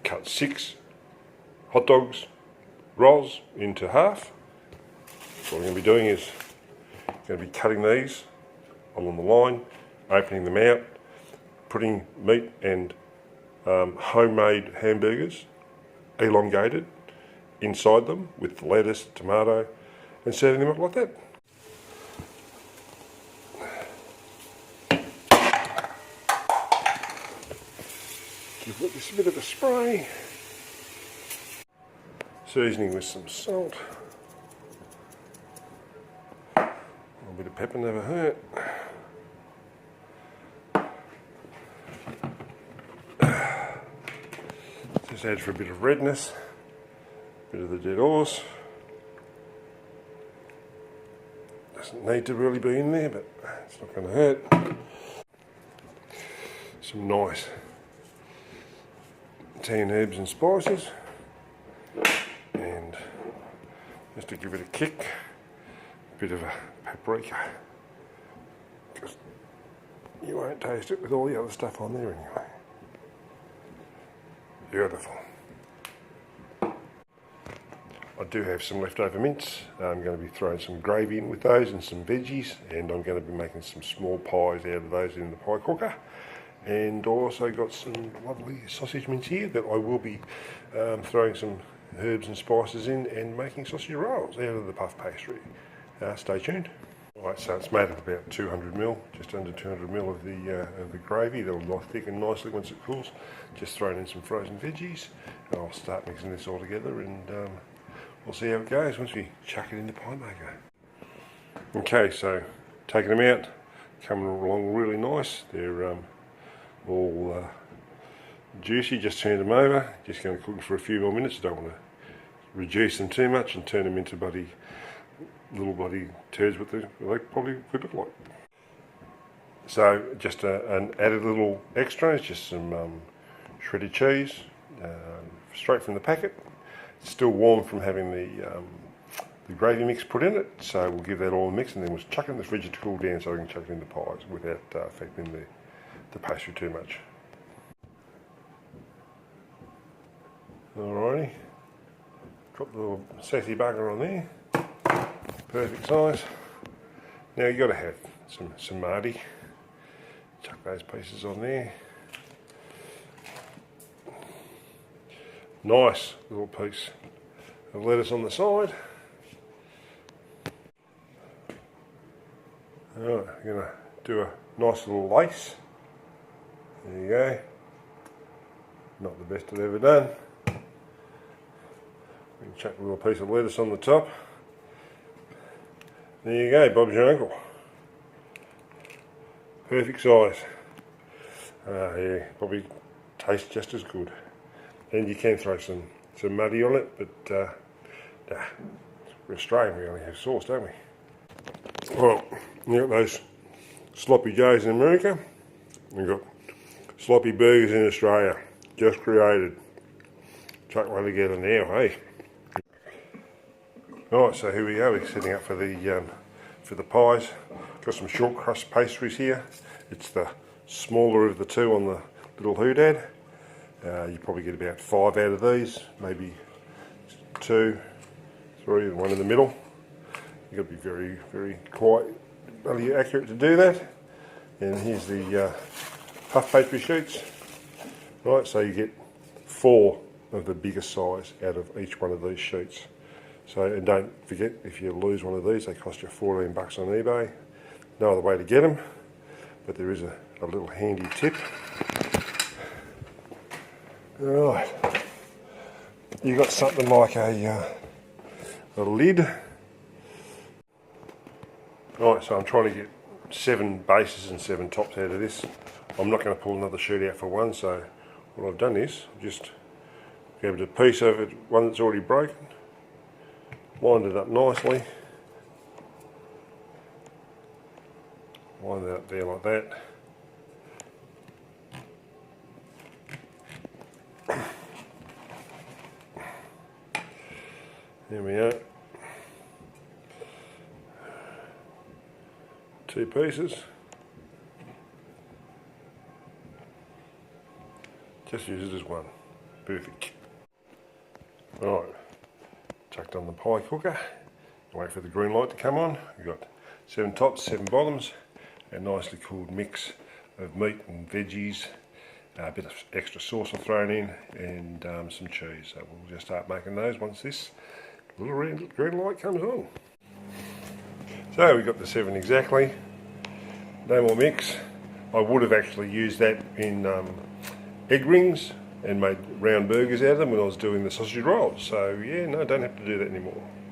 cut 6 hot dogs rolls into half. So what I'm going to be doing is going to be cutting these along the line, opening them out, putting meat and homemade hamburgers, elongated, inside them with lettuce, tomato, and serving them up like that. Give this a bit of a spray. Seasoning with some salt. A little bit of pepper never hurt. Just add for a bit of redness. Bit of the dead horse. Doesn't need to really be in there, but it's not going to hurt. Some nice tan herbs and spices, and just to give it a kick, a bit of a paprika, because you won't taste it with all the other stuff on there anyway. Beautiful. I do have some leftover mince. I'm going to be throwing some gravy in with those and some veggies, and I'm going to be making some small pies out of those in the pie cooker. And also got some lovely sausage mince here that I will be throwing some herbs and spices in and making sausage rolls out of the puff pastry. Stay tuned. Alright, so it's made of about 200ml, just under 200ml of the gravy. That'll thicken nicely once it cools. Just thrown in some frozen veggies, and I'll start mixing this all together, and we'll see how it goes once we chuck it in the pie maker. Okay, so taking them out, coming along really nice. They're all juicy. Just turned them over. Just going to cook them for a few more minutes. Don't want to reduce them too much and turn them into little bloody turds what they probably could look like. So just an added little extra is just some shredded cheese, straight from the packet. It's still warm from having the gravy mix put in it, so we'll give that all a mix, and then we'll chuck it in the fridge to cool down so we can chuck it in the pies without affecting the pastry too much. Alrighty, drop the little sassy bugger on there, perfect size. Now you've got to have some arty. Chuck those pieces on there. Nice little piece of lettuce on the side. Alright, I'm going to do a nice little lace. There you go. Not the best I've ever done. We can chuck a little piece of lettuce on the top. There you go, Bob's your uncle. Perfect size. Yeah, probably tastes just as good. And you can throw some muddy on it, but we're Australian, we only have sauce, don't we? Well, you got those sloppy joes in America. We've got sloppy burgers in Australia, just created. Chuck one together now, hey. Alright, so here we go. We're setting up for the pies. Got some short crust pastries here. It's the smaller of the two on the little hoodad. You probably get about 5 out of these, maybe 2, 3, and 1 in the middle. You've got to be very, very quite really accurate to do that. And here's the puff pastry sheets. Right, so you get 4 of the biggest size out of each one of these sheets. So, and don't forget, if you lose one of these, they cost you $14 on eBay. No other way to get them, but there is a little handy tip. Right, you got something like a lid. Right, so I'm trying to get 7 bases and 7 tops out of this. I'm not going to pull another sheet out for one, so what I've done is just grabbed a piece of it, one that's already broken, lined it up nicely, line it up there like that. There we are. 2 pieces. Just use it as one. perfect. Right, chucked on the pie cooker. Wait for the green light to come on. We've got 7 tops, 7 bottoms, a nicely cooled mix of meat and veggies, a bit of extra sauce thrown in, and some cheese. So we'll just start making those once this little green light comes on. So we've got the 7 exactly. No more mix. I would have actually used that in egg rings and made round burgers out of them when I was doing the sausage rolls. So yeah, no, don't have to do that anymore.